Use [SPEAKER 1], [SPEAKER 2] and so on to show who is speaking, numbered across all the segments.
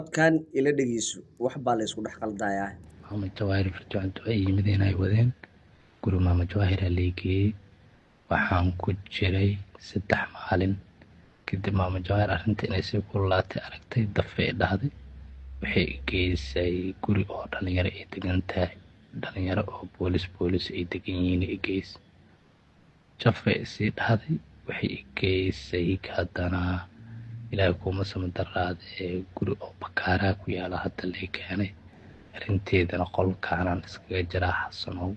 [SPEAKER 1] Codkaan ila dhegeyso wax baa la isku dhex qaldayaa.
[SPEAKER 2] Maama Jawaahir firfircoontu ay yimideen ay wadeen guri Maama Jawaahir aa leegeeyey waxaan ku jiray 3 maalin kadib Maama Jawaahir arrinta inay sii kululaatay aragtay dafay dhahday waxay geysay guri oo dhalinyaro ay degan tahay dhalinyaro oo boolis ay degan yihiin ay geys jafay sii dhahday waxay geysay haddana ilaahay kuma samadaraad guri oo bakaara ku yaala hadda la keenay arrinteedana qolkaanan iskaga jiraa xasanow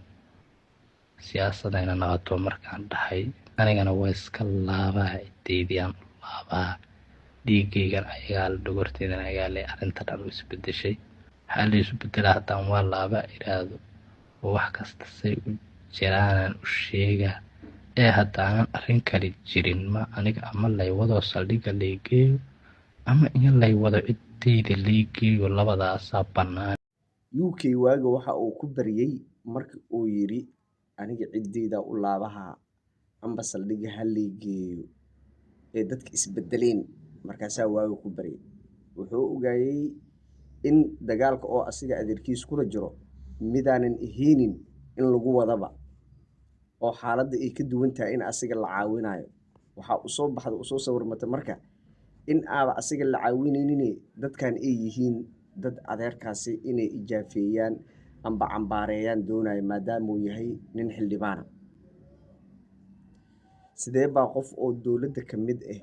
[SPEAKER 2] siyaasadayna naqato markaan dhahay anigana waa iska laabaa cideydiyaan laabaa dhiigaygan ayagaa la dhogorteedana ayagaa le arrinta dhan u isbedeshay waxaa la isu bedelaa haddaan waa laabaa iraado oo wax kasta say u jiraanan u sheegaa haddaanan arrin kale jirin ma aniga ama laywado saldhigga laygeeyo ama in laywado ciddeyda laygeeyo labadaasaa bannaan.
[SPEAKER 1] UK waaga waxa uu ku baryay markii uu yidhi aniga ciddeyda u laabaha amba saldhigga ha laygeeyo ee dadka isbedeleen markaasaa waaga ku baryay wuxuu ogaayey in dagaalka oo asiga adeerkiis kula jiro midaanan ahaynin in lagu wadaba oo xaaladda ay ka duwan tahay in asiga la caawinayo waxaa u soo baxda u soo sawirmata marka in aaba asiga la caawinaynin dadkan ay yihiin dad adeerkaasi inay ijaafeeyaan amba cambaareeyaan doonayo maadaama uu yahay nin xildhibaana sidee baa qof oo dowladda ka mid ah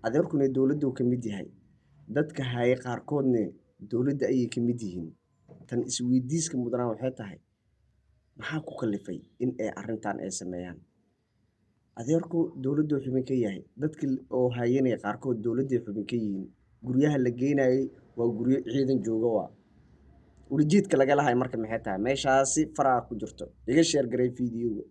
[SPEAKER 1] adeerkuna dowladdu ka mid yahay dadka haye qaarkoodna dowladda ayay ka mid yihiin tan isweydiiska mudana waxay tahay maxaa ku kalifay in ay arrintan ay sameeyaan adeerku dowladdu xubin ka yahay dadka oo hayanay qaarkood dowladda xubin ka yihiin guryaha la geenayay waa guryo ciidan jooga waa ulijeedka laga lahay marka maxay tahay meeshaasi faraha ku jirto iga sheer garay fiidiyowga